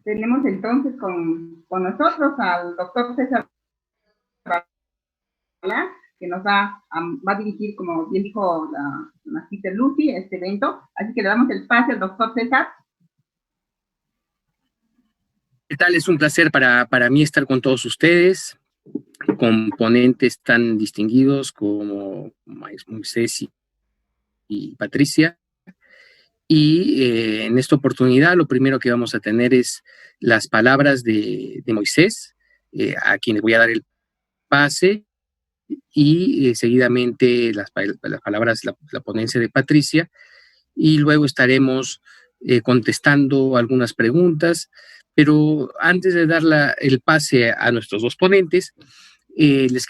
Tenemos entonces con nosotros al doctor César Barrala, que nos va a dirigir, como bien dijo la Sister Lucy, este evento. Así que le damos el pase al doctor César. ¿Qué tal? Es un placer para mí estar con todos ustedes, con ponentes tan distinguidos como Moisés y Patricia. Y en esta oportunidad lo primero que vamos a tener es las palabras de Moisés, a quien le voy a dar el pase, y seguidamente las palabras, la ponencia de Patricia, y luego estaremos contestando algunas preguntas. Pero antes de dar el pase a nuestros dos ponentes, les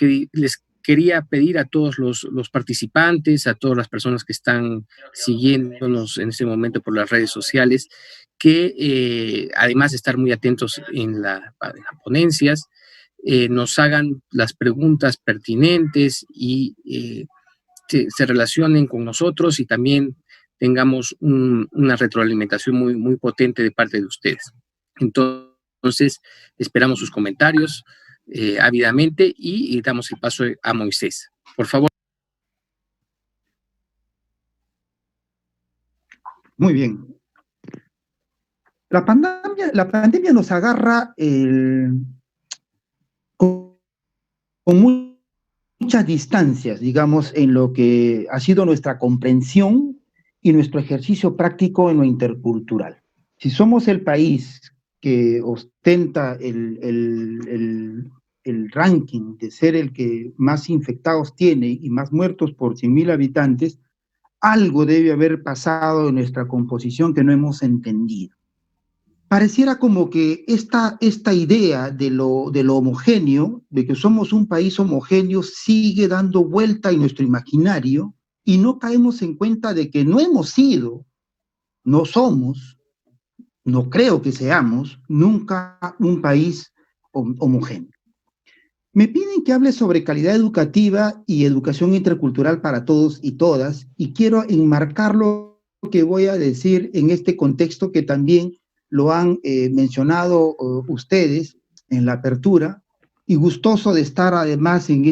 quería pedir a todos los participantes, a todas las personas que están siguiéndonos en este momento por las redes sociales, que además de estar muy atentos en las ponencias, nos hagan las preguntas pertinentes y se relacionen con nosotros y también tengamos una retroalimentación muy, muy potente de parte de ustedes. Entonces, esperamos sus comentarios ávidamente y damos el paso a Moisés. Por favor. Muy bien. La pandemia nos agarra con muchas distancias, digamos, en lo que ha sido nuestra comprensión y nuestro ejercicio práctico en lo intercultural. Si somos el país que ostenta el ranking de ser el que más infectados tiene y más muertos por 100.000 habitantes, algo debe haber pasado en nuestra composición que no hemos entendido. Pareciera como que esta idea de lo homogéneo, de que somos un país homogéneo, sigue dando vuelta en nuestro imaginario y no caemos en cuenta de que no hemos sido, no somos, no creo que seamos nunca un país homogéneo. Me piden que hable sobre calidad educativa y educación intercultural para todos y todas, y quiero enmarcar lo que voy a decir en este contexto que también lo han mencionado ustedes en la apertura, y gustoso de estar además en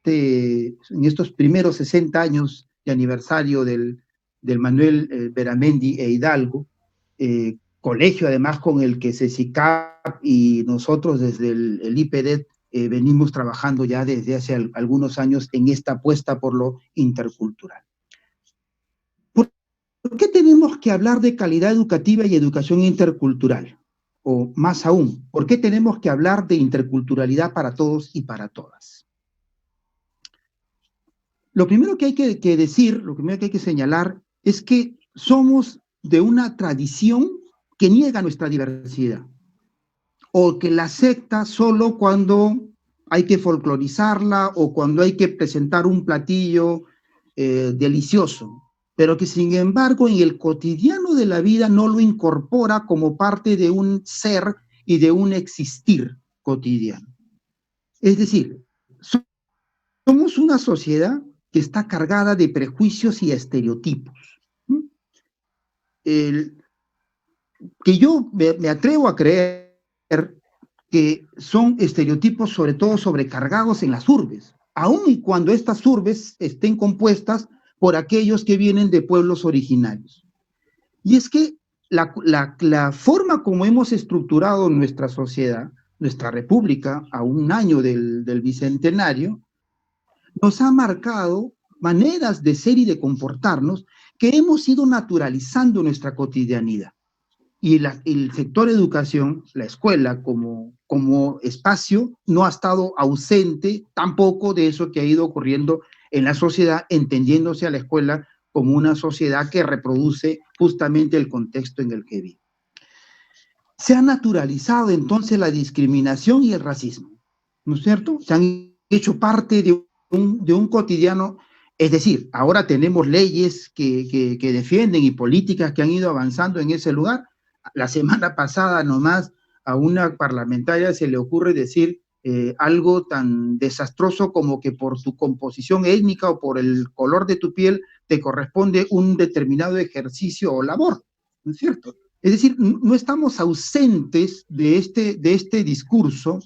estos primeros 60 años de aniversario del Manuel Beramendi e Hidalgo, colegio además con el que CECICAP y nosotros desde el IPEDET venimos trabajando ya desde hace algunos años en esta apuesta por lo intercultural. ¿Por qué tenemos que hablar de calidad educativa y educación intercultural? O más aún, ¿por qué tenemos que hablar de interculturalidad para todos y para todas? Lo primero que hay que decir, lo primero que hay que señalar, es que somos de una tradición que niega nuestra diversidad, o que la acepta solo cuando hay que folclorizarla o cuando hay que presentar un platillo delicioso, pero que sin embargo en el cotidiano de la vida no lo incorpora como parte de un ser y de un existir cotidiano. Es decir, somos una sociedad que está cargada de prejuicios y estereotipos. Que yo me atrevo a creer que son estereotipos sobre todo sobrecargados en las urbes, aun y cuando estas urbes estén compuestas por aquellos que vienen de pueblos originarios. Y es que la forma como hemos estructurado nuestra sociedad, nuestra república, a un año del bicentenario, nos ha marcado maneras de ser y de comportarnos que hemos ido naturalizando en nuestra cotidianidad. Y el sector educación, la escuela como espacio, no ha estado ausente tampoco de eso que ha ido ocurriendo en la sociedad, entendiéndose a la escuela como una sociedad que reproduce justamente el contexto en el que vive. Se ha naturalizado entonces la discriminación y el racismo, ¿no es cierto? Se han hecho parte de un cotidiano. Es decir, ahora tenemos leyes que defienden y políticas que han ido avanzando en ese lugar. La semana pasada nomás a una parlamentaria se le ocurre decir algo tan desastroso como que por tu composición étnica o por el color de tu piel te corresponde un determinado ejercicio o labor, ¿no es cierto? Es decir, no estamos ausentes de este discurso,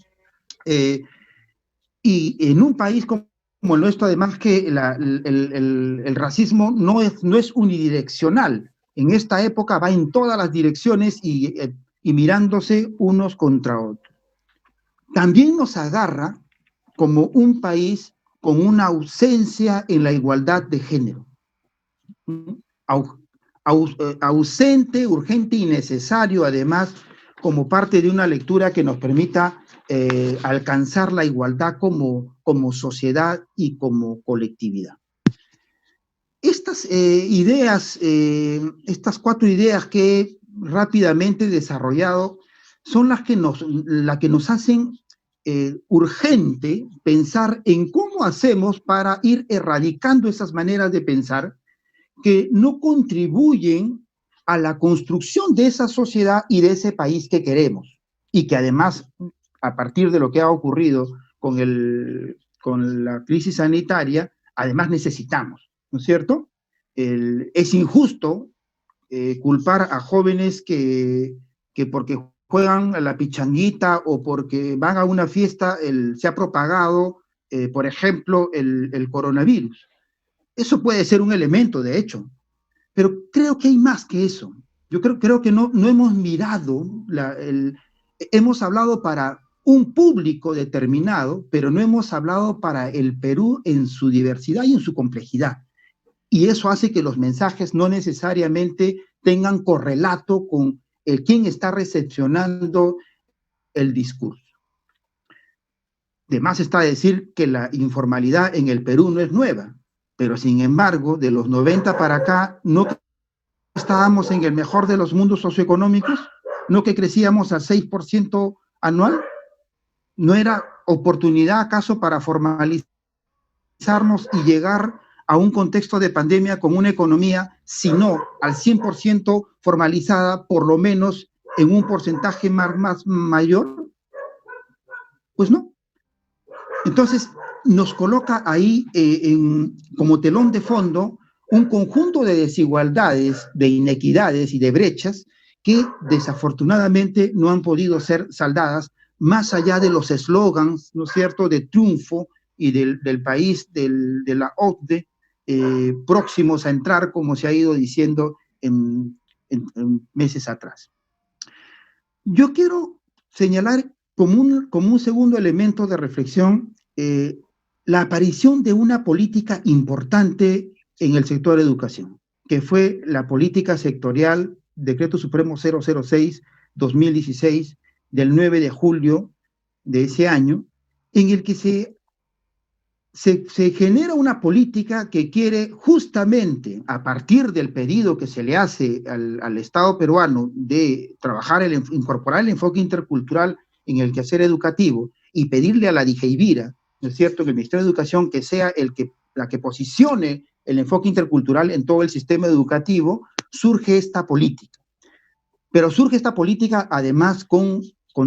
y en un país como el nuestro, además que el racismo no es unidireccional. En esta época va en todas las direcciones y mirándose unos contra otros. También nos agarra como un país con una ausencia en la igualdad de género. Ausente, urgente y necesario, además, como parte de una lectura que nos permita alcanzar la igualdad como sociedad y como colectividad. Estas ideas, estas 4 ideas que he rápidamente desarrollado, son las que nos hacen urgente pensar en cómo hacemos para ir erradicando esas maneras de pensar que no contribuyen a la construcción de esa sociedad y de ese país que queremos, y que además, a partir de lo que ha ocurrido con la crisis sanitaria, además necesitamos, ¿no es cierto? Es injusto culpar a jóvenes que porque juegan a la pichanguita o porque van a una fiesta se ha propagado, por ejemplo, el coronavirus. Eso puede ser un elemento, de hecho, pero creo que hay más que eso. Yo creo que no hemos mirado, hemos hablado para un público determinado, pero no hemos hablado para el Perú en su diversidad y en su complejidad. Y eso hace que los mensajes no necesariamente tengan correlato con quién está recepcionando el discurso. De más está decir que la informalidad en el Perú no es nueva, pero sin embargo, de los 90 para acá, no estábamos en el mejor de los mundos socioeconómicos, no que crecíamos al 6% anual, ¿no era oportunidad acaso para formalizarnos y llegar a un contexto de pandemia con una economía, si no al 100% formalizada, por lo menos en un porcentaje más mayor? Pues no. Entonces, nos coloca ahí como telón de fondo un conjunto de desigualdades, de inequidades y de brechas que desafortunadamente no han podido ser saldadas más allá de los eslogans, ¿no es cierto?, de triunfo y del país, de la OCDE, próximos a entrar, como se ha ido diciendo en meses atrás. Yo quiero señalar como un segundo elemento de reflexión la aparición de una política importante en el sector de educación, que fue la política sectorial, Decreto Supremo 006-2016, del 9 de julio de ese año, en el que se genera una política que quiere justamente, a partir del pedido que se le hace al Estado peruano de incorporar el enfoque intercultural en el quehacer educativo y pedirle a la DIJEIVIRA, ¿no es cierto?, que el Ministerio de Educación que sea la que posicione el enfoque intercultural en todo el sistema educativo, surge esta política. Pero surge esta política además con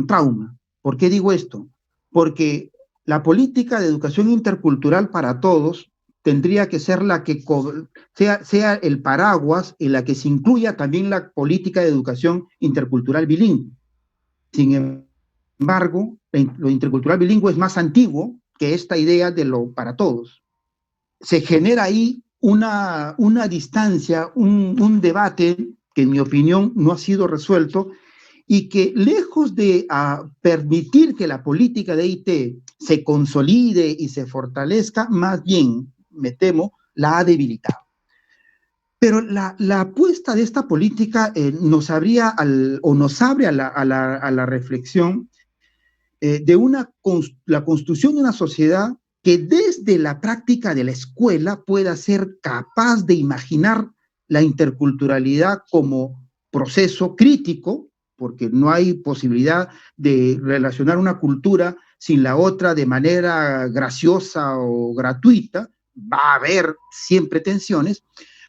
trauma. ¿Por qué digo esto? Porque la política de educación intercultural para todos tendría que ser la que sea el paraguas en la que se incluya también la política de educación intercultural bilingüe. Sin embargo, lo intercultural bilingüe es más antiguo que esta idea de lo para todos. Se genera ahí una distancia, un debate que en mi opinión no ha sido resuelto y que lejos de permitir que la política de IT se consolide y se fortalezca, más bien, me temo, la ha debilitado. Pero la apuesta de esta política nos abre a la reflexión de la construcción de una sociedad que desde la práctica de la escuela pueda ser capaz de imaginar la interculturalidad como proceso crítico, porque no hay posibilidad de relacionar una cultura sin la otra de manera graciosa o gratuita, va a haber siempre tensiones,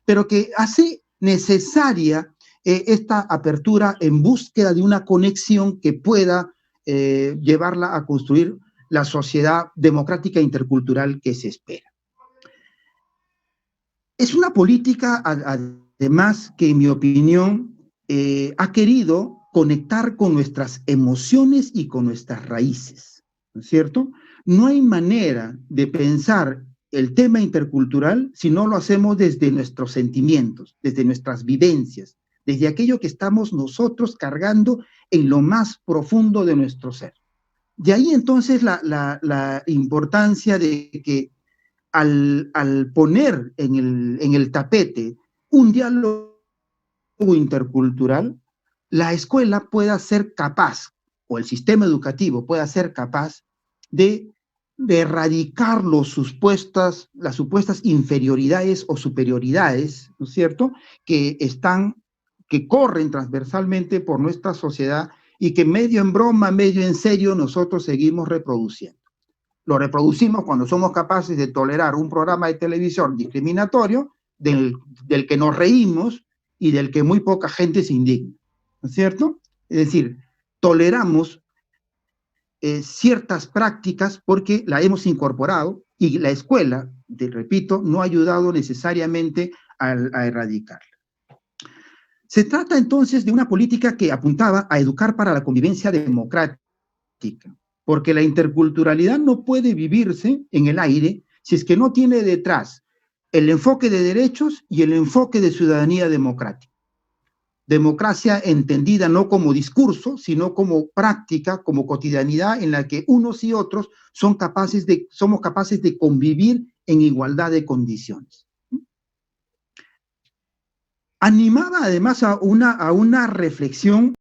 pero que hace necesaria esta apertura en búsqueda de una conexión que pueda llevarla a construir la sociedad democrática e intercultural que se espera. Es una política, además, que en mi opinión ha querido conectar con nuestras emociones y con nuestras raíces, ¿no es cierto? No hay manera de pensar el tema intercultural si no lo hacemos desde nuestros sentimientos, desde nuestras vivencias, desde aquello que estamos nosotros cargando en lo más profundo de nuestro ser. De ahí entonces la importancia de que al poner en el tapete un diálogo intercultural, la escuela pueda ser capaz, o el sistema educativo pueda ser capaz de erradicar las supuestas inferioridades o superioridades, ¿no es cierto?, que corren transversalmente por nuestra sociedad y que medio en broma, medio en serio, nosotros seguimos reproduciendo. Lo reproducimos cuando somos capaces de tolerar un programa de televisión discriminatorio del que nos reímos y del que muy poca gente se indigna, ¿no es cierto? Es decir, toleramos ciertas prácticas porque la hemos incorporado y la escuela, repito, no ha ayudado necesariamente a erradicarla. Se trata entonces de una política que apuntaba a educar para la convivencia democrática, porque la interculturalidad no puede vivirse en el aire si es que no tiene detrás el enfoque de derechos y el enfoque de ciudadanía democrática. Democracia entendida no como discurso, sino como práctica, como cotidianidad en la que unos y otros somos capaces de convivir en igualdad de condiciones. Animaba además a una reflexión